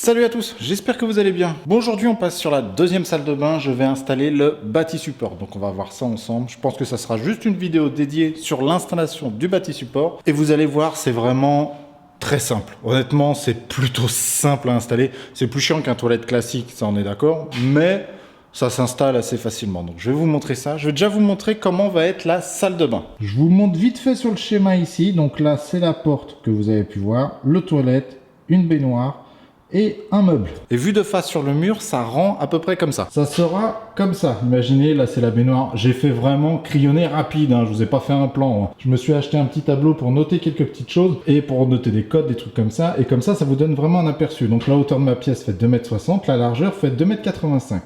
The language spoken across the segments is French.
Salut à tous, j'espère que vous allez bien. Bon, aujourd'hui on passe sur la deuxième salle de bain, je vais installer le bâti support. Donc on va voir ça ensemble. Je pense que ça sera juste une vidéo dédiée sur l'installation du bâti support. Et vous allez voir, c'est vraiment très simple. Honnêtement, c'est plutôt simple à installer. C'est plus chiant qu'un toilette classique, ça on est d'accord. Mais ça s'installe assez facilement. Donc je vais vous montrer ça. Je vais déjà vous montrer comment va être la salle de bain. Je vous montre vite fait sur le schéma ici. Donc là, c'est la porte que vous avez pu voir, le toilette, une baignoire et un meuble. Et vu de face sur le mur, ça rend à peu près comme ça. Ça sera comme ça. Imaginez, là c'est la baignoire. J'ai fait vraiment crayonner rapide, hein. Je vous ai pas fait un plan. Je me suis acheté un petit tableau pour noter quelques petites choses et pour noter des codes, des trucs comme ça. Et comme ça, ça vous donne vraiment un aperçu. Donc la hauteur de ma pièce fait 2,60 m, la largeur fait 2,85 m.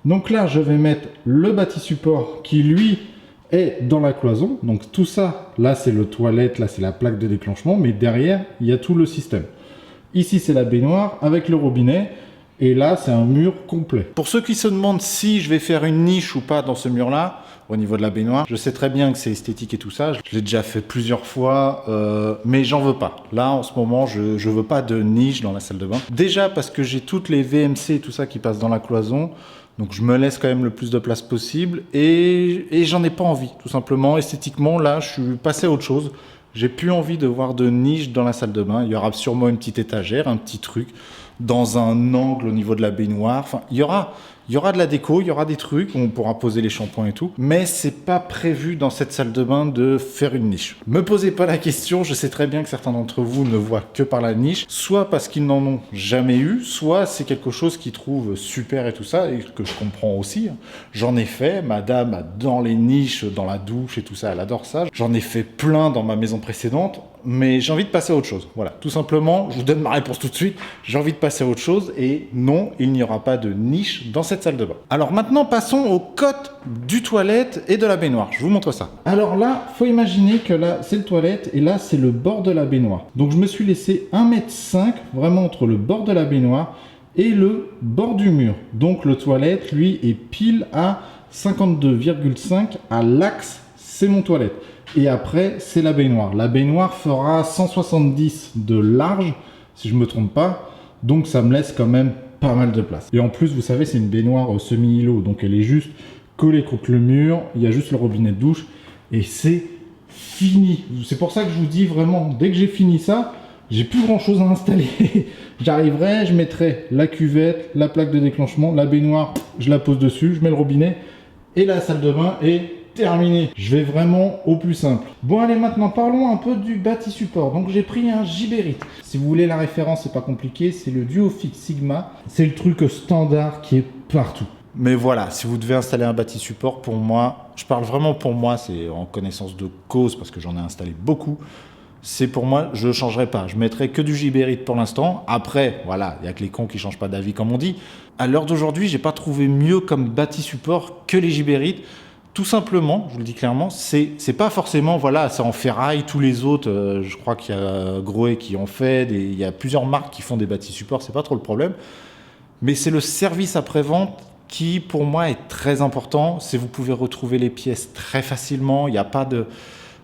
Donc là, je vais mettre le bâti support qui, lui, est dans la cloison. Donc tout ça, là c'est le toilette, là c'est la plaque de déclenchement, mais derrière, il y a tout le système. Ici, c'est la baignoire avec le robinet. Et là, c'est un mur complet. Pour ceux qui se demandent si je vais faire une niche ou pas dans ce mur-là, au niveau de la baignoire, je sais très bien que c'est esthétique et tout ça. Je l'ai déjà fait plusieurs fois, mais j'en veux pas. Là, en ce moment, je veux pas de niche dans la salle de bain. Déjà parce que j'ai toutes les VMC et tout ça qui passent dans la cloison. Donc je me laisse quand même le plus de place possible. Et j'en ai pas envie, tout simplement. Esthétiquement, là, je suis passé à autre chose. J'ai plus envie de voir de niche dans la salle de bain. Il y aura sûrement une petite étagère, un petit truc dans un angle au niveau de la baignoire. Enfin, il y aura de la déco, il y aura des trucs où on pourra poser les shampoings et tout. Mais c'est pas prévu dans cette salle de bain de faire une niche. Me posez pas la question, je sais très bien que certains d'entre vous ne voient que par la niche. Soit parce qu'ils n'en ont jamais eu, soit c'est quelque chose qu'ils trouvent super et tout ça, et que je comprends aussi. J'en ai fait, madame dans les niches, dans la douche et tout ça, elle adore ça. J'en ai fait plein dans ma maison précédente. Mais j'ai envie de passer à autre chose. Voilà, tout simplement, je vous donne ma réponse tout de suite. J'ai envie de passer à autre chose et non, il n'y aura pas de niche dans cette salle de bain. Alors maintenant, passons aux cotes du toilette et de la baignoire. Je vous montre ça. Alors là, faut imaginer que là, c'est le toilette et là, c'est le bord de la baignoire. Donc je me suis laissé 1,5 m vraiment entre le bord de la baignoire et le bord du mur. Donc le toilette, lui, est pile à 52,5 à l'axe, c'est mon toilette. Et après, c'est la baignoire. La baignoire fera 170 de large, si je ne me trompe pas. Donc, ça me laisse quand même pas mal de place. Et en plus, vous savez, c'est une baignoire semi-îlot. Donc, elle est juste collée contre le mur. Il y a juste le robinet de douche. Et c'est fini. C'est pour ça que je vous dis vraiment, dès que j'ai fini ça, j'ai plus grand-chose à installer. J'arriverai, je mettrai la cuvette, la plaque de déclenchement, la baignoire, je la pose dessus, je mets le robinet. Et la salle de bain est terminé. Je vais vraiment au plus simple. Bon, allez, maintenant parlons un peu du bâti support. Donc j'ai pris un Gibérit. Si vous voulez la référence, c'est pas compliqué, c'est le Duofix Sigma. C'est le truc standard qui est partout. Mais voilà, si vous devez installer un bâti support, pour moi, je parle vraiment pour moi, c'est en connaissance de cause parce que j'en ai installé beaucoup. C'est pour moi, je ne changerai pas. Je mettrai que du Gibérit pour l'instant. Après, voilà, il n'y a que les cons qui ne changent pas d'avis comme on dit. À l'heure d'aujourd'hui, j'ai pas trouvé mieux comme bâti support que les Gibérit. Tout simplement, je vous le dis clairement, c'est pas forcément, voilà, c'est en ferraille, tous les autres, je crois qu'il y a Grohe qui en fait, il y a plusieurs marques qui font des bâtis supports, c'est pas trop le problème. Mais c'est le service après-vente qui, pour moi, est très important. C'est vous pouvez retrouver les pièces très facilement, il n'y a pas de...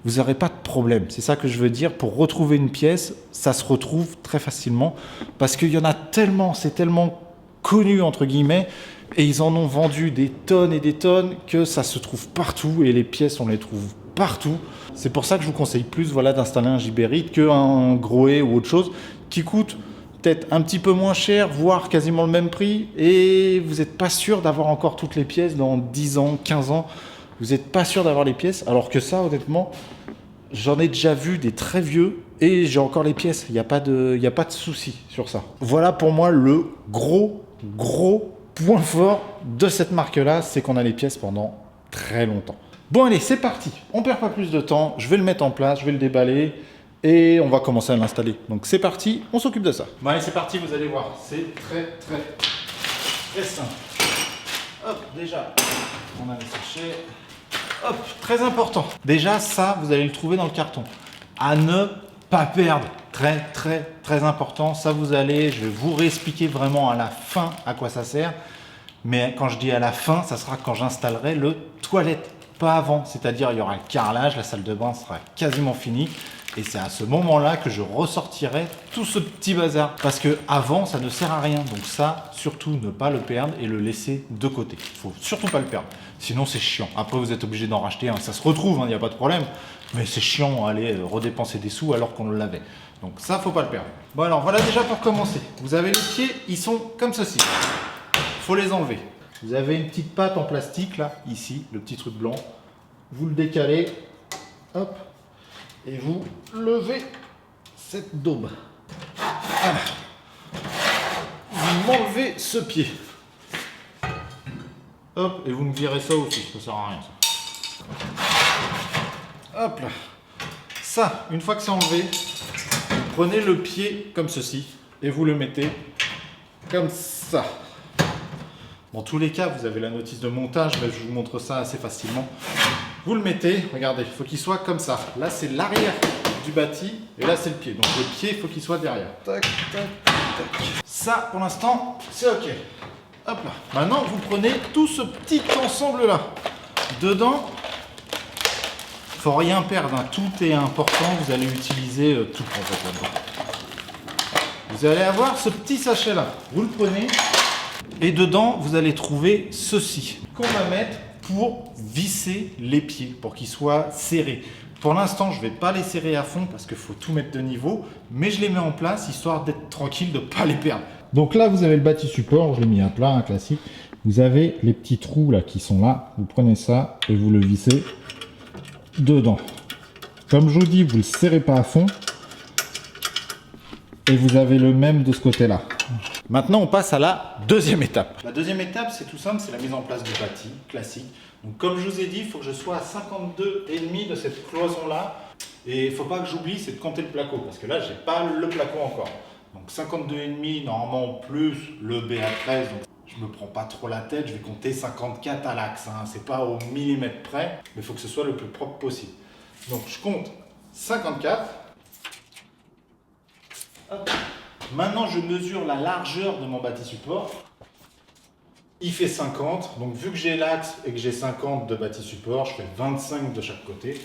Vous n'aurez pas de problème, c'est ça que je veux dire. Pour retrouver une pièce, ça se retrouve très facilement parce qu'il y en a tellement, c'est tellement connu, entre guillemets, et ils en ont vendu des tonnes et des tonnes que ça se trouve partout et les pièces on les trouve partout. C'est pour ça que je vous conseille plus, voilà, d'installer un Gibérit qu'un Grohe ou autre chose qui coûte peut-être un petit peu moins cher, voire quasiment le même prix, et vous n'êtes pas sûr d'avoir encore toutes les pièces dans 10 ans, 15 ans. Vous n'êtes pas sûr d'avoir les pièces, alors que ça, honnêtement, j'en ai déjà vu des très vieux et j'ai encore les pièces. Il n'y a pas de souci sur ça. Voilà pour moi le gros point fort de cette marque-là, c'est qu'on a les pièces pendant très longtemps. Bon allez, c'est parti. On perd pas plus de temps. Je vais le mettre en place, je vais le déballer et on va commencer à l'installer. Donc c'est parti, on s'occupe de ça. Bon allez, c'est parti, vous allez voir. C'est très simple. Hop, déjà, on a les sachets. Hop, très important. Déjà, ça, vous allez le trouver dans le carton. À ne pas perdre. Très important. Ça, je vais vous réexpliquer vraiment à la fin à quoi ça sert. Mais quand je dis à la fin, ça sera quand j'installerai le toilette. Pas avant. C'est-à-dire, il y aura le carrelage, la salle de bain sera quasiment finie. Et c'est à ce moment-là que je ressortirai tout ce petit bazar. Parce que avant, ça ne sert à rien. Donc ça, surtout ne pas le perdre et le laisser de côté. Il faut surtout pas le perdre. Sinon, c'est chiant. Après, vous êtes obligé d'en racheter un. Ça se retrouve, il n'y a pas de problème. Mais c'est chiant aller redépenser des sous alors qu'on l'avait. Donc ça, faut pas le perdre. Bon alors, voilà déjà pour commencer. Vous avez les pieds, ils sont comme ceci. Faut les enlever. Vous avez une petite patte en plastique là, ici, le petit truc blanc. Vous le décalez. Hop. Et vous levez cette daube. Voilà. Vous m'enlevez ce pied. Hop, et vous me virez ça aussi, ça sert à rien ça. Hop là. Ça, une fois que c'est enlevé, vous prenez le pied comme ceci et vous le mettez comme ça. Dans tous les cas, vous avez la notice de montage, mais je vous montre ça assez facilement. Vous le mettez, regardez, il faut qu'il soit comme ça. Là, c'est l'arrière du bâti et là, c'est le pied. Donc, le pied, il faut qu'il soit derrière. Tac, tac, tac. Ça, pour l'instant, c'est OK. Hop là. Maintenant, vous prenez tout ce petit ensemble-là. Dedans, il ne faut rien perdre. Hein. Tout est important. Vous allez utiliser tout en fait là-dedans. Vous allez avoir ce petit sachet-là. Vous le prenez et dedans, vous allez trouver ceci qu'on va mettre pour visser les pieds, pour qu'ils soient serrés. Pour l'instant, je ne vais pas les serrer à fond parce qu'il faut tout mettre de niveau, mais je les mets en place histoire d'être tranquille, de ne pas les perdre. Donc là, vous avez le bâti support, je l'ai mis à plat, un classique. Vous avez les petits trous là qui sont là, vous prenez ça et vous le vissez dedans. Comme je vous dis, vous ne le serrez pas à fond. Et vous avez le même de ce côté-là. Maintenant, on passe à la deuxième étape. La deuxième étape, c'est tout simple, c'est la mise en place du bâti classique. Donc, comme je vous ai dit, il faut que je sois à 52,5 de cette cloison-là. Et il ne faut pas que j'oublie, c'est de compter le placo, parce que là, je n'ai pas le placo encore. Donc, 52,5 normalement plus le BA13. Donc, je ne me prends pas trop la tête, je vais compter 54 à l'axe. Hein. Ce n'est pas au millimètre près, mais il faut que ce soit le plus propre possible. Donc, je compte 54. Hop. Maintenant, je mesure la largeur de mon bâti support. Il fait 50. Donc, vu que j'ai l'axe et que j'ai 50 de bâti support, je fais 25 de chaque côté.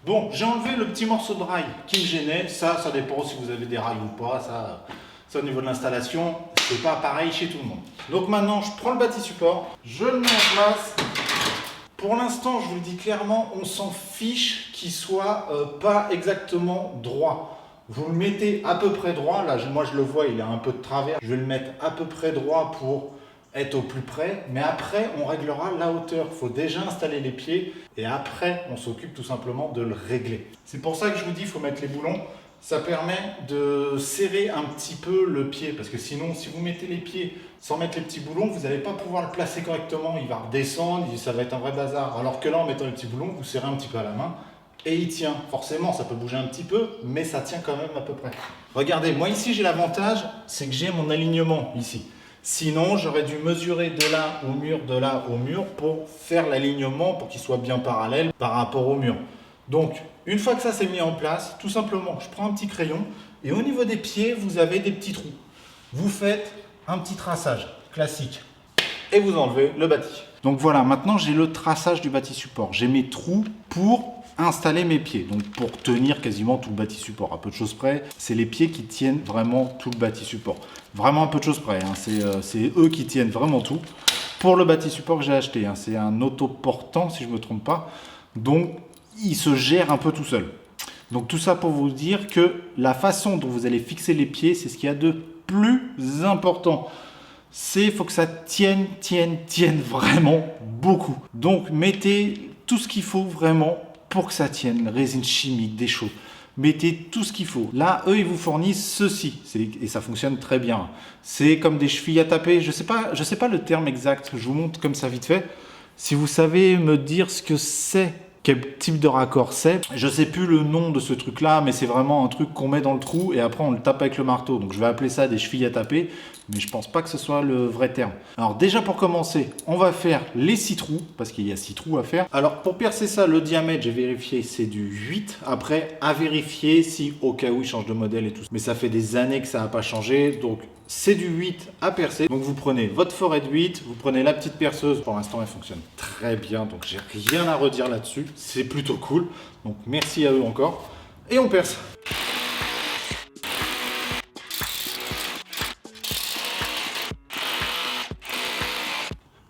Bon, j'ai enlevé le petit morceau de rail qui me gênait. Ça dépend si vous avez des rails ou pas. Ça au niveau de l'installation, c'est pas pareil chez tout le monde. Donc maintenant, je prends le bâti support, je le mets en place. Pour l'instant, je vous le dis clairement, on s'en fiche qu'il soit pas exactement droit. Vous le mettez à peu près droit. Là, moi, je le vois, il a un peu de travers. Je vais le mettre à peu près droit pour être au plus près. Mais après, on réglera la hauteur. Il faut déjà installer les pieds et après, on s'occupe tout simplement de le régler. C'est pour ça que je vous dis, il faut mettre les boulons. Ça permet de serrer un petit peu le pied parce que sinon, si vous mettez les pieds sans mettre les petits boulons, vous n'allez pas pouvoir le placer correctement. Il va redescendre, ça va être un vrai bazar. Alors que là, en mettant les petits boulons, vous serrez un petit peu à la main et il tient. Forcément, ça peut bouger un petit peu, mais ça tient quand même à peu près. Regardez, moi ici, j'ai l'avantage, c'est que j'ai mon alignement ici. Sinon, j'aurais dû mesurer de là au mur pour faire l'alignement pour qu'il soit bien parallèle par rapport au mur. Donc, une fois que ça s'est mis en place, tout simplement, je prends un petit crayon et au niveau des pieds, vous avez des petits trous. Vous faites un petit traçage classique et vous enlevez le bâti. Donc voilà, maintenant j'ai le traçage du bâti support. J'ai mes trous pour installer mes pieds, donc pour tenir quasiment tout le bâti support. À peu de choses près, c'est les pieds qui tiennent vraiment tout le bâti support. Vraiment à peu de choses près, hein. C'est eux qui tiennent vraiment tout. Pour le bâti support que j'ai acheté, hein. C'est un autoportant si je ne me trompe pas. Donc il se gère un peu tout seul. Donc tout ça pour vous dire que la façon dont vous allez fixer les pieds, c'est ce qu'il y a de plus important. Il faut que ça tienne vraiment beaucoup. Donc mettez tout ce qu'il faut vraiment pour que ça tienne, résine chimique, des choses. Mettez tout ce qu'il faut. Là, eux, ils vous fournissent ceci. Et ça fonctionne très bien. C'est comme des chevilles à taper. Je sais pas le terme exact. Je vous montre comme ça vite fait. Si vous savez me dire ce que c'est, quel type de raccord c'est. Je sais plus le nom de ce truc là, mais c'est vraiment un truc qu'on met dans le trou et après on le tape avec le marteau. Donc je vais appeler ça des chevilles à taper, mais je pense pas que ce soit le vrai terme. Alors déjà pour commencer, on va faire les 6 trous, parce qu'il y a 6 trous à faire. Alors pour percer ça, le diamètre, j'ai vérifié, c'est du 8. Après, à vérifier si au cas où il change de modèle et tout. Mais ça fait des années que ça n'a pas changé, donc c'est du 8 à percer. Donc vous prenez votre forêt de 8, vous prenez la petite perceuse. Pour l'instant, elle fonctionne très bien, donc j'ai rien à redire là-dessus. C'est plutôt cool. Donc merci à eux encore. Et on perce.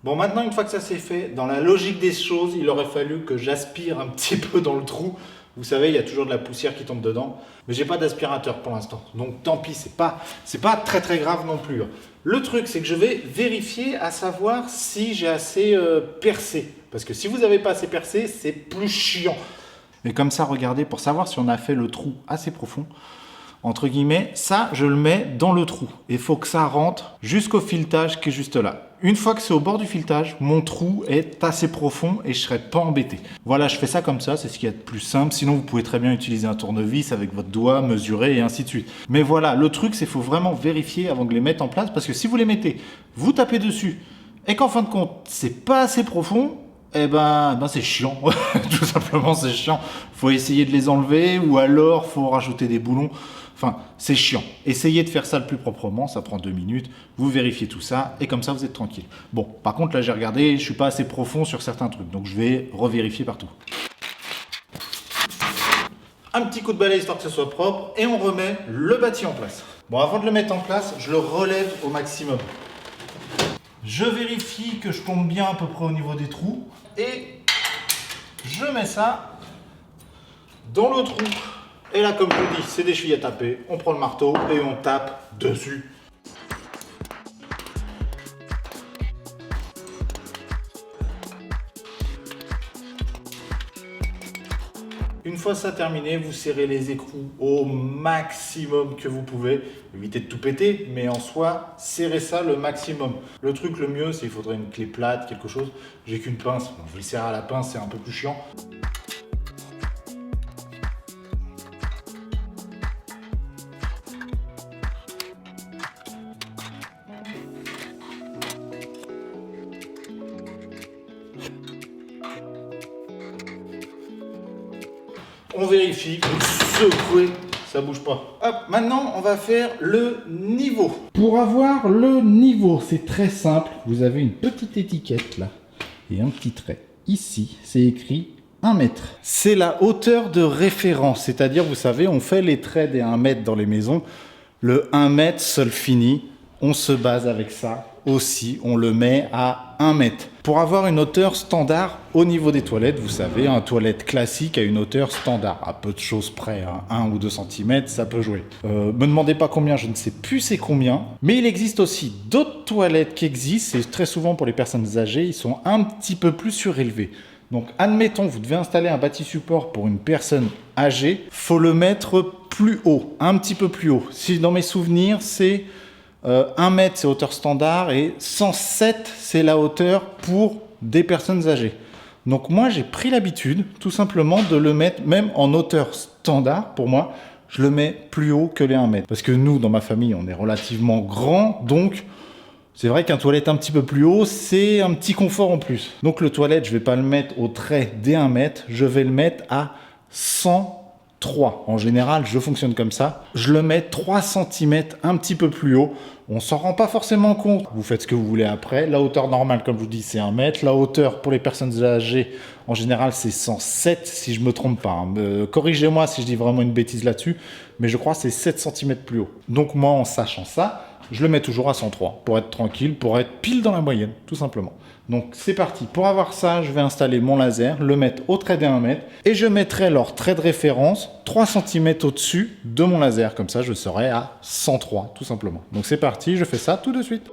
Bon, maintenant, une fois que ça c'est fait, dans la logique des choses, il aurait fallu que j'aspire un petit peu dans le trou. Vous savez, il y a toujours de la poussière qui tombe dedans. Mais j'ai pas d'aspirateur pour l'instant. Donc tant pis, c'est pas très grave non plus. Le truc, c'est que je vais vérifier à savoir si j'ai assez percé. Parce que si vous n'avez pas assez percé, c'est plus chiant. Et comme ça, regardez, pour savoir si on a fait le trou assez profond, entre guillemets, ça, je le mets dans le trou. Il faut que ça rentre jusqu'au filetage qui est juste là. Une fois que c'est au bord du filetage, mon trou est assez profond et je ne serai pas embêté. Voilà, je fais ça comme ça, c'est ce qu'il y a de plus simple. Sinon, vous pouvez très bien utiliser un tournevis avec votre doigt, mesurer et ainsi de suite. Mais voilà, le truc, c'est qu'il faut vraiment vérifier avant de les mettre en place. Parce que si vous les mettez, vous tapez dessus et qu'en fin de compte, c'est pas assez profond, eh ben c'est chiant. Tout simplement, c'est chiant. Faut essayer de les enlever ou alors faut rajouter des boulons. Enfin, c'est chiant. Essayez de faire ça le plus proprement, ça prend 2 minutes. Vous vérifiez tout ça et comme ça, vous êtes tranquille. Bon, par contre, là, j'ai regardé, je suis pas assez profond sur certains trucs, donc je vais revérifier partout. Un petit coup de balai histoire que ce soit propre et on remet le bâti en place. Bon, avant de le mettre en place, je le relève au maximum. Je vérifie que je tombe bien à peu près au niveau des trous et je mets ça dans le trou. Et là, comme je vous dis, c'est des chevilles à taper. On prend le marteau et on tape dessus. Une fois ça terminé, vous serrez les écrous au maximum que vous pouvez. Évitez de tout péter, mais en soi, serrez ça le maximum. Le truc le mieux, c'est qu'il faudrait une clé plate, quelque chose. J'ai qu'une pince, bon, je vais le serrer à la pince, c'est un peu plus chiant. On vérifie, vous secouez, ça bouge pas. Hop, maintenant on va faire le niveau. Pour avoir le niveau, c'est très simple. Vous avez une petite étiquette là et un petit trait. Ici, c'est écrit 1 mètre. C'est la hauteur de référence, c'est-à-dire, vous savez, on fait les traits des 1 mètre dans les maisons. Le 1 mètre seul fini, on se base avec ça. Aussi, on le met à 1 mètre. Pour avoir une hauteur standard au niveau des toilettes, vous savez, un toilette classique a une hauteur standard. À peu de choses près, hein, 1 ou 2 cm, ça peut jouer. Me demandez pas combien, je ne sais plus c'est combien. Mais il existe aussi d'autres toilettes qui existent, et très souvent pour les personnes âgées, ils sont un petit peu plus surélevés. Donc admettons, vous devez installer un bâti support pour une personne âgée, faut le mettre plus haut, un petit peu plus haut. Si dans mes souvenirs, c'est 1 mètre, c'est hauteur standard, et 107, c'est la hauteur pour des personnes âgées. Donc moi, j'ai pris l'habitude, tout simplement, de le mettre même en hauteur standard. Pour moi, je le mets plus haut que les 1 mètre. Parce que nous, dans ma famille, on est relativement grand, donc c'est vrai qu'un toilette un petit peu plus haut, c'est un petit confort en plus. Donc le toilette, je ne vais pas le mettre au trait des 1 mètre, je vais le mettre à 103. En général, je fonctionne comme ça. Je le mets 3 cm un petit peu plus haut. On s'en rend pas forcément compte. Vous faites ce que vous voulez après. La hauteur normale, comme je vous dis, c'est 1 mètre. La hauteur pour les personnes âgées, en général, c'est 107, si je me trompe pas. Corrigez-moi si je dis vraiment une bêtise là-dessus, mais je crois que c'est 7 cm plus haut. Donc moi, en sachant ça, je le mets toujours à 103 pour être tranquille, pour être pile dans la moyenne, tout simplement. Donc c'est parti. Pour avoir ça, je vais installer mon laser, le mettre au trait des 1 mètre et je mettrai leur trait de référence 3 cm au-dessus de mon laser. Comme ça, je serai à 103, tout simplement. Donc c'est parti, je fais ça tout de suite.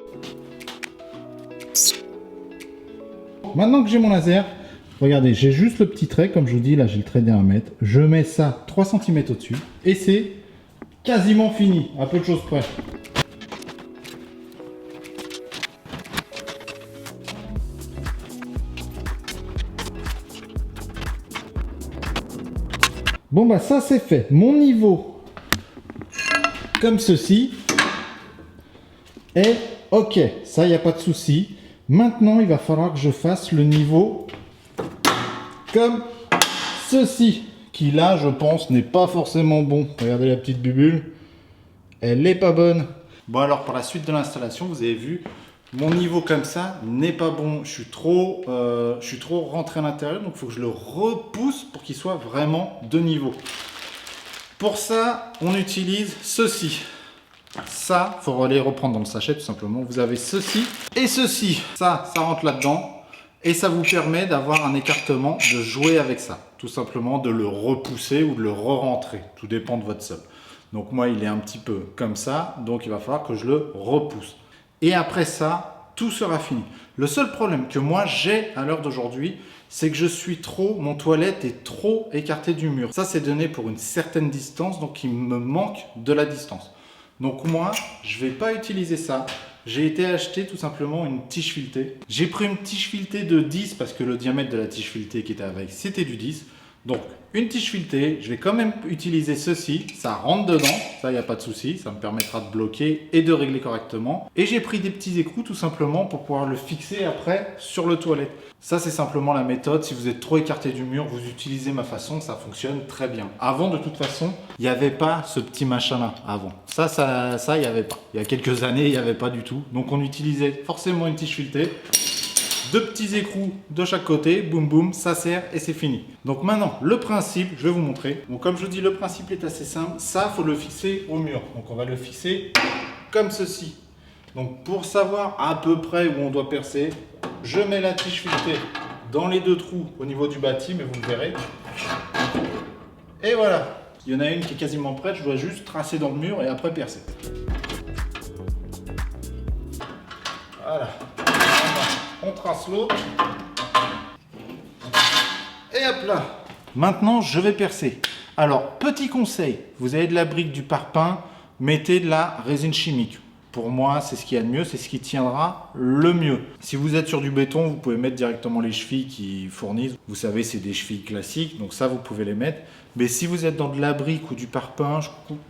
Maintenant que j'ai mon laser, regardez, j'ai juste le petit trait, comme je vous dis, là j'ai le trait des 1 mètre. Je mets ça 3 cm au-dessus et c'est quasiment fini, à peu de choses près. Bon bah ça c'est fait. Mon niveau, comme ceci, Et ok, ça, il n'y a pas de souci. Maintenant, il va falloir que je fasse le niveau comme ceci, qui là, je pense, n'est pas forcément bon. Regardez la petite bubule, elle n'est pas bonne. Bon alors, pour la suite de l'installation, vous avez vu, mon niveau comme ça n'est pas bon. Je suis trop rentré à l'intérieur, donc il faut que je le repousse pour qu'il soit vraiment de niveau. Pour ça, on utilise ceci. Ça, il faut aller reprendre dans le sachet tout simplement. Vous avez ceci et ceci. Ça rentre là-dedans. Et ça vous permet d'avoir un écartement, de jouer avec ça. Tout simplement de le repousser ou de le re-rentrer. Tout dépend de votre sol. Donc moi, il est un petit peu comme ça. Donc il va falloir que je le repousse. Et après ça, tout sera fini. Le seul problème que moi j'ai à l'heure d'aujourd'hui, c'est que mon toilette est trop écartée du mur. Ça, c'est donné pour une certaine distance. Donc il me manque de la distance. Donc moi, je ne vais pas utiliser ça. J'ai été acheter tout simplement une tige filetée. J'ai pris une tige filetée de 10 parce que le diamètre de la tige filetée qui était avec, c'était du 10. Donc une tige filetée, je vais quand même utiliser ceci. Ça rentre dedans, ça, il n'y a pas de souci. Ça me permettra de bloquer et de régler correctement. Et j'ai pris des petits écrous tout simplement pour pouvoir le fixer après sur le toilette. Ça, c'est simplement la méthode. Si vous êtes trop écarté du mur, vous utilisez ma façon, ça fonctionne très bien. Avant, de toute façon, il n'y avait pas ce petit machin-là avant. Ça, il n'y avait pas. Il y a quelques années, il n'y avait pas du tout. Donc, on utilisait forcément une tige filetée. Deux petits écrous de chaque côté, boum boum, ça sert et c'est fini. Donc maintenant, le principe, je vais vous montrer. Donc comme je vous dis, le principe est assez simple. Ça, il faut le fixer au mur. Donc on va le fixer comme ceci. Donc pour savoir à peu près où on doit percer, je mets la tige filetée dans les deux trous au niveau du bâti, mais vous le verrez. Et voilà, il y en a une qui est quasiment prête, je dois juste tracer dans le mur et après percer. Voilà. On trace l'autre. Et hop là. Maintenant, je vais percer. Alors, petit conseil, vous avez de la brique, du parpaing, mettez de la résine chimique. Pour moi, c'est ce qu'il y a de mieux, c'est ce qui tiendra le mieux. Si vous êtes sur du béton, vous pouvez mettre directement les chevilles qui fournissent. Vous savez, c'est des chevilles classiques, donc ça, vous pouvez les mettre. Mais si vous êtes dans de la brique ou du parpaing,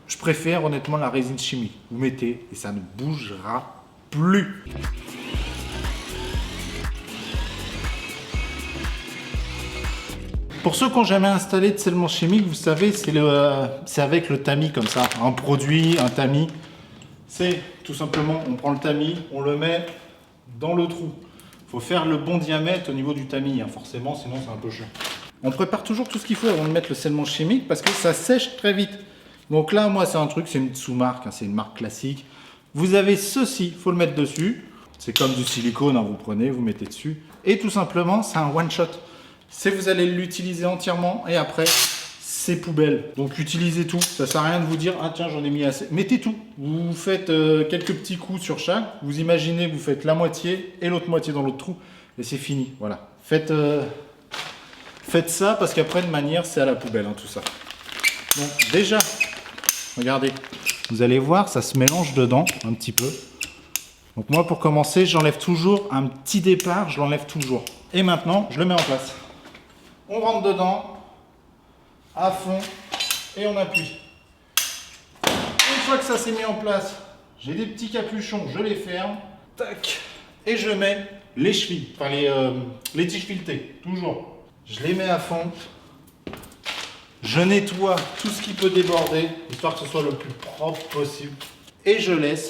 je préfère honnêtement la résine chimique. Vous mettez et ça ne bougera plus. Pour ceux qui n'ont jamais installé de scellement chimique, vous savez, c'est avec le tamis comme ça. Un produit, un tamis. C'est tout simplement, on prend le tamis, on le met dans le trou. Il faut faire le bon diamètre au niveau du tamis, hein, forcément, sinon c'est un peu chiant. On prépare toujours tout ce qu'il faut avant de mettre le scellement chimique parce que ça sèche très vite. Donc là, moi, c'est un truc, c'est une sous-marque, hein, c'est une marque classique. Vous avez ceci, il faut le mettre dessus. C'est comme du silicone, hein, vous prenez, vous mettez dessus. Et tout simplement, c'est un one-shot. C'est vous allez l'utiliser entièrement et après c'est poubelle. Donc utilisez tout. Ça sert à rien de vous dire ah tiens j'en ai mis assez. Mettez tout. Vous faites quelques petits coups sur chaque. Vous imaginez vous faites la moitié et l'autre moitié dans l'autre trou et c'est fini. Voilà. Faites ça parce qu'après de manière c'est à la poubelle hein, tout ça. Donc déjà regardez. Vous allez voir ça se mélange dedans un petit peu. Donc moi pour commencer j'enlève toujours un petit départ. Je l'enlève toujours. Et maintenant je le mets en place. On rentre dedans, à fond, et on appuie. Une fois que ça s'est mis en place, j'ai des petits capuchons, je les ferme, tac, et je mets les chevilles, enfin les tiges filetées, toujours. Je les mets à fond, je nettoie tout ce qui peut déborder, histoire que ce soit le plus propre possible, et je laisse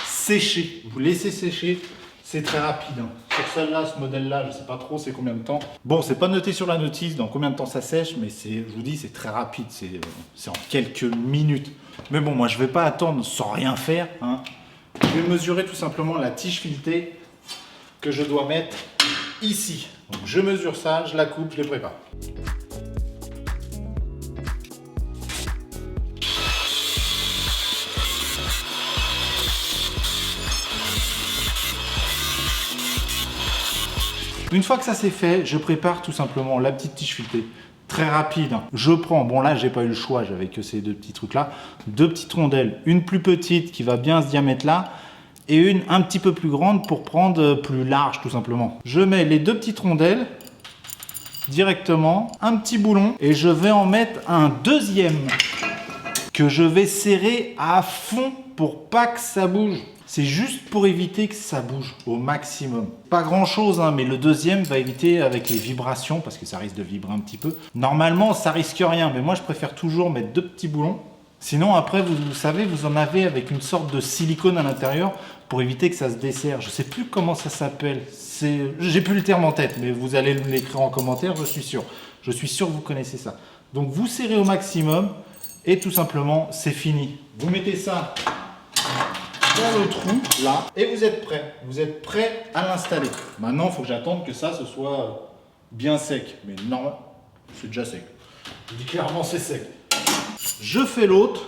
sécher. Vous laissez sécher. C'est très rapide. Hein. Sur celle-là, ce modèle-là, je ne sais pas trop c'est combien de temps. Bon, c'est pas noté sur la notice dans combien de temps ça sèche, mais je vous dis, c'est très rapide. C'est en quelques minutes. Mais bon, moi, je ne vais pas attendre sans rien faire. Hein. Je vais mesurer tout simplement la tige filetée que je dois mettre ici. Donc, je mesure ça, je la coupe, je les prépare. Une fois que ça c'est fait, je prépare tout simplement la petite tige filetée. Très rapide. Je prends, bon là j'ai pas eu le choix, j'avais que ces deux petits trucs là. Deux petites rondelles, une plus petite qui va bien à ce diamètre là et une un petit peu plus grande pour prendre plus large tout simplement. Je mets les deux petites rondelles directement, un petit boulon et je vais en mettre un deuxième que je vais serrer à fond pour pas que ça bouge. C'est juste pour éviter que ça bouge au maximum. Pas grand chose, hein, mais le deuxième va éviter avec les vibrations, parce que ça risque de vibrer un petit peu. Normalement, ça risque rien, mais moi je préfère toujours mettre 2 petits boulons. Sinon, après, vous savez, vous en avez avec une sorte de silicone à l'intérieur pour éviter que ça se desserre. Je sais plus comment ça s'appelle. J'ai plus le terme en tête, mais vous allez l'écrire en commentaire, je suis sûr. Je suis sûr que vous connaissez ça. Donc, vous serrez au maximum et tout simplement, c'est fini. Vous mettez ça dans le trou, là, et vous êtes prêt. Vous êtes prêt à l'installer. Maintenant, il faut que j'attende que ça, ce soit bien sec. Mais non, c'est déjà sec. Je dis clairement, c'est sec. Je fais l'autre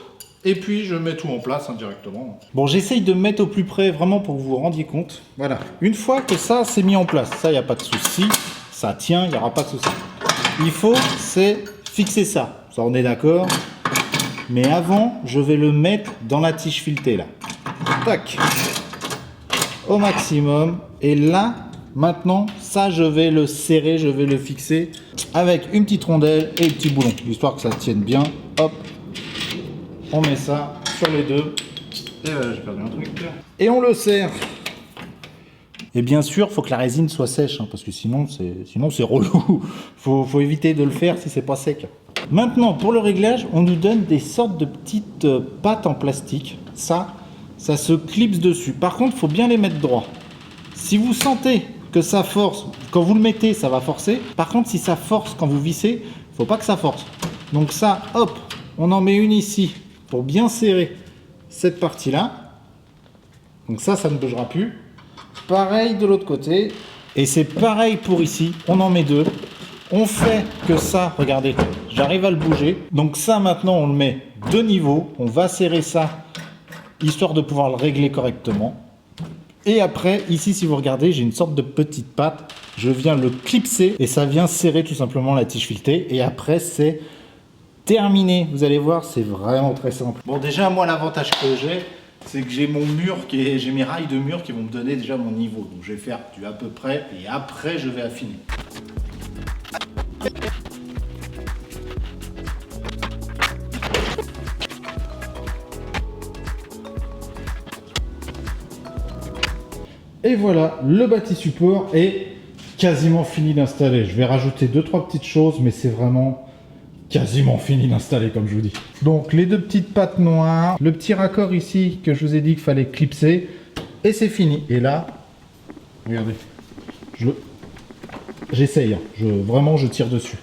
et puis je mets tout en place indirectement. Bon, j'essaye de me mettre au plus près vraiment pour que vous vous rendiez compte. Voilà. Une fois que ça c'est mis en place, ça il n'y a pas de souci, ça tient, il n'y aura pas de souci. Il faut c'est fixer ça. Ça on est d'accord. Mais avant, je vais le mettre dans la tige filetée là. Tac. Au maximum. Et là, maintenant, ça je vais le serrer, je vais le fixer avec une petite rondelle et un petit boulon, histoire que ça tienne bien. Hop. On met ça sur les deux. Et j'ai perdu un truc. Et on le serre. Et bien sûr, il faut que la résine soit sèche, hein, parce que sinon c'est relou. Faut éviter de le faire si c'est pas sec. Maintenant, pour le réglage, on nous donne des sortes de petites pattes en plastique. Ça se clipse dessus. Par contre, il faut bien les mettre droit. Si vous sentez que ça force, quand vous le mettez, ça va forcer. Par contre, si ça force quand vous vissez, il ne faut pas que ça force. Donc ça, hop, on en met une ici pour bien serrer cette partie-là. Donc ça ne bougera plus. Pareil de l'autre côté. Et c'est pareil pour ici. On en met 2. On fait que ça, regardez, j'arrive à le bouger. Donc ça, maintenant, on le met de niveau. On va serrer ça, histoire de pouvoir le régler correctement. Et après, ici, si vous regardez, j'ai une sorte de petite patte. Je viens le clipser et ça vient serrer tout simplement la tige filetée. Et après, c'est terminé. Vous allez voir, c'est vraiment très simple. Bon, déjà, moi, l'avantage que j'ai, c'est que j'ai mon mur, j'ai mes rails de mur qui vont me donner déjà mon niveau. Donc, je vais faire du à peu près et après, je vais affiner. Et voilà, le bâti support est quasiment fini d'installer. Je vais rajouter 2-3 petites choses, mais c'est vraiment quasiment fini d'installer, comme je vous dis. Donc, les 2 petites pattes noires, le petit raccord ici que je vous ai dit qu'il fallait clipser, et c'est fini. Et là, regardez, j'essaye, hein. Vraiment, je tire dessus.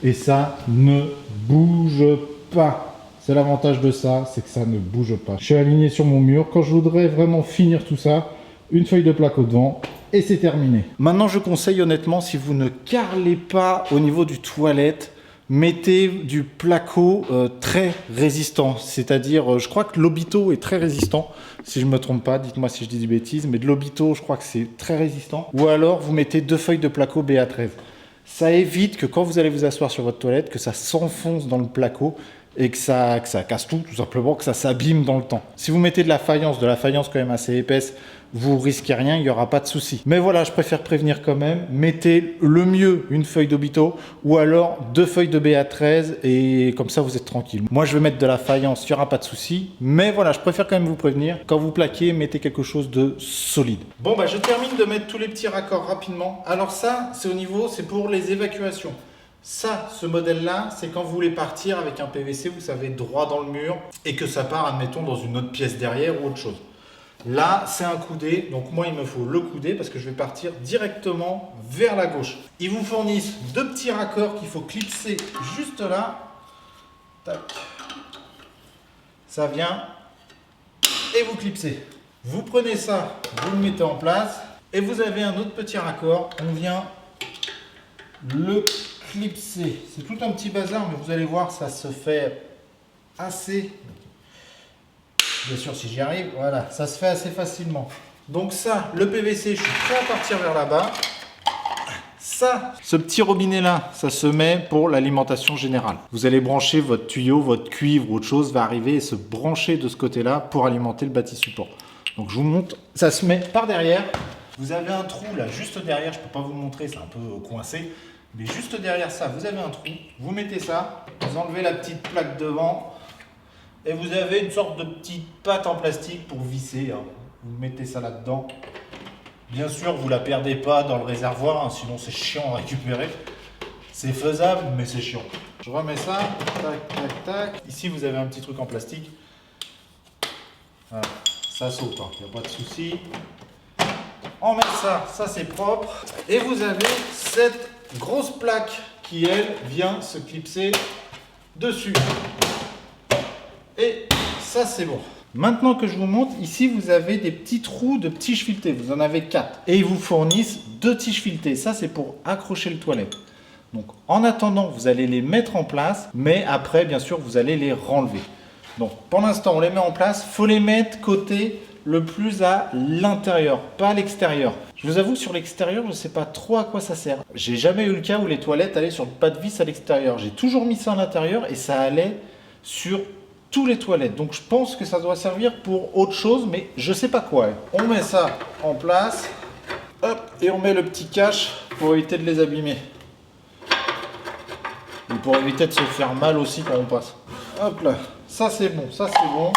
Et ça ne bouge pas. C'est l'avantage de ça, c'est que ça ne bouge pas. Je suis aligné sur mon mur. Quand je voudrais vraiment finir tout ça, une feuille de plaque au devant et c'est terminé. Maintenant, je conseille honnêtement, si vous ne carrelez pas au niveau du toilette, mettez du placo très résistant. C'est-à-dire, je crois que l'Obito est très résistant. Si je ne me trompe pas, dites-moi si je dis des bêtises, mais de l'Obito, je crois que c'est très résistant. Ou alors, vous mettez 2 feuilles de placo BA13. Ça évite que quand vous allez vous asseoir sur votre toilette, que ça s'enfonce dans le placo et que ça casse tout simplement, que ça s'abîme dans le temps. Si vous mettez de la faïence quand même assez épaisse, vous risquez rien, il n'y aura pas de souci. Mais voilà, je préfère prévenir quand même. Mettez le mieux une feuille d'Obito ou alors 2 feuilles de BA13 et comme ça vous êtes tranquille. Moi je vais mettre de la faïence, il n'y aura pas de souci. Mais voilà, je préfère quand même vous prévenir. Quand vous plaquez, mettez quelque chose de solide. Bon bah je termine de mettre tous les petits raccords rapidement. Alors ça, c'est pour les évacuations. Ça, ce modèle-là, c'est quand vous voulez partir avec un PVC, vous savez, droit dans le mur et que ça part, admettons, dans une autre pièce derrière ou autre chose. Là, c'est un coudé, donc moi, il me faut le coudé parce que je vais partir directement vers la gauche. Ils vous fournissent 2 petits raccords qu'il faut clipser juste là. Tac. Ça vient et vous clipsez. Vous prenez ça, vous le mettez en place et vous avez un autre petit raccord. On vient le clipser. C'est tout un petit bazar, mais vous allez voir, ça se fait assez... Bien sûr, si j'y arrive, voilà, ça se fait assez facilement. Donc ça, le PVC, je suis prêt à partir vers là-bas. Ça, ce petit robinet-là, ça se met pour l'alimentation générale. Vous allez brancher votre tuyau, votre cuivre ou autre chose va arriver et se brancher de ce côté-là pour alimenter le bâti support. Donc je vous montre, ça se met par derrière. Vous avez un trou là, juste derrière, je ne peux pas vous le montrer, c'est un peu coincé. Mais juste derrière ça, vous avez un trou, vous mettez ça, vous enlevez la petite plaque devant et vous avez une sorte de petite patte en plastique pour visser. Hein. Vous mettez ça là-dedans. Bien sûr, vous la perdez pas dans le réservoir, hein, sinon c'est chiant à récupérer. C'est faisable, mais c'est chiant. Je remets ça, tac, tac, tac. Ici, vous avez un petit truc en plastique. Voilà, ça saute, il n'y a pas de souci. On met ça c'est propre. Et vous avez cette grosse plaque qui, elle, vient se clipser dessus. Et ça, c'est bon. Maintenant que je vous montre, ici, vous avez des petits trous de tiges filetées. Vous en avez 4. Et ils vous fournissent 2 tiges filetées. Ça, c'est pour accrocher le toilette. Donc, en attendant, vous allez les mettre en place. Mais après, bien sûr, vous allez les renlever. Donc, pour l'instant, on les met en place. Il faut les mettre côté le plus à l'intérieur, pas à l'extérieur. Je vous avoue, sur l'extérieur, je ne sais pas trop à quoi ça sert. J'ai jamais eu le cas où les toilettes allaient sur le pas de vis à l'extérieur. J'ai toujours mis ça à l'intérieur et ça allait sur tous les toilettes. Donc je pense que ça doit servir pour autre chose, mais je sais pas quoi. On met ça en place, hop, et on met le petit cache pour éviter de les abîmer. Et pour éviter de se faire mal aussi quand on passe. Hop là, ça c'est bon, ça c'est bon.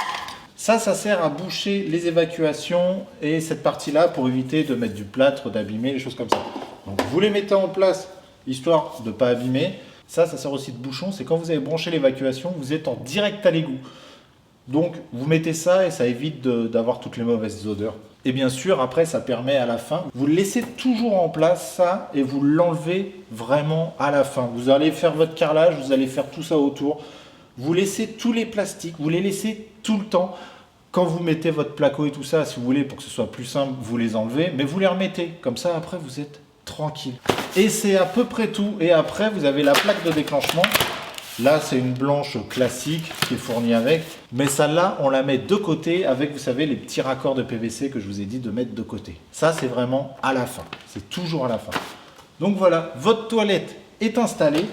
Ça sert à boucher les évacuations et cette partie-là pour éviter de mettre du plâtre, d'abîmer, les choses comme ça. Donc vous les mettez en place histoire de ne pas abîmer. Ça sert aussi de bouchon, c'est quand vous avez branché l'évacuation, vous êtes en direct à l'égout. Donc vous mettez ça et ça évite d'avoir toutes les mauvaises odeurs. Et bien sûr, après, ça permet à la fin, vous le laissez toujours en place, ça, et vous l'enlevez vraiment à la fin. Vous allez faire votre carrelage, vous allez faire tout ça autour. Vous laissez tous les plastiques, vous les laissez tout le temps. Quand vous mettez votre placo et tout ça, si vous voulez, pour que ce soit plus simple, vous les enlevez, mais vous les remettez. Comme ça, après, vous êtes tranquille. Et c'est à peu près tout. Et après, vous avez la plaque de déclenchement. Là, c'est une blanche classique qui est fournie avec. Mais celle-là, on la met de côté avec, vous savez, les petits raccords de PVC que je vous ai dit de mettre de côté. Ça, c'est vraiment à la fin. C'est toujours à la fin. Donc voilà, votre toilette est installée.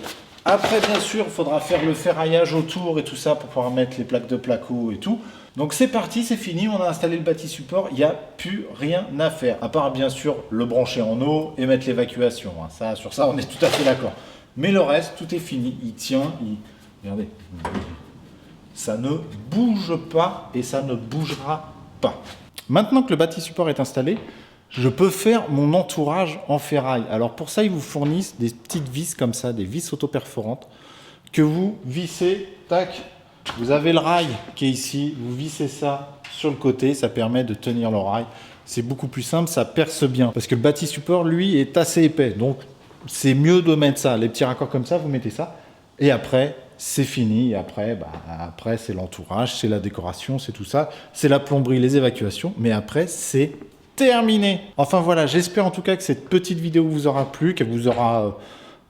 Après, bien sûr, il faudra faire le ferraillage autour et tout ça pour pouvoir mettre les plaques de placo et tout. Donc c'est parti, c'est fini, on a installé le bâti support, il n'y a plus rien à faire. À part bien sûr le brancher en eau et mettre l'évacuation. Ça, sur ça, on est tout à fait d'accord. Mais le reste, tout est fini, il tient, regardez, ça ne bouge pas et ça ne bougera pas. Maintenant que le bâti support est installé, je peux faire mon entourage en ferraille. Alors pour ça, ils vous fournissent des petites vis comme ça, des vis auto-perforantes que vous vissez, tac. Vous avez le rail qui est ici, vous vissez ça sur le côté, ça permet de tenir le rail. C'est beaucoup plus simple, ça perce bien. Parce que le bâti support, lui, est assez épais. Donc, c'est mieux de mettre ça. Les petits raccords comme ça, vous mettez ça. Et après, c'est fini. Et après, après c'est l'entourage, c'est la décoration, c'est tout ça. C'est la plomberie, les évacuations. Mais après, c'est terminé. Enfin voilà, j'espère en tout cas que cette petite vidéo vous aura plu, qu'elle vous aura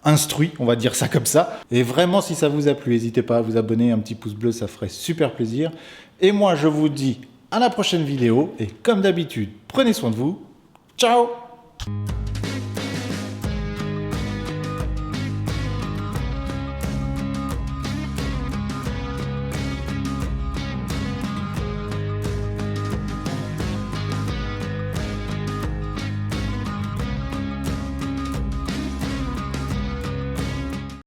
instruit, on va dire ça comme ça. Et vraiment, si ça vous a plu, n'hésitez pas à vous abonner, un petit pouce bleu, ça ferait super plaisir. Et moi, je vous dis à la prochaine vidéo. Et comme d'habitude, prenez soin de vous. Ciao!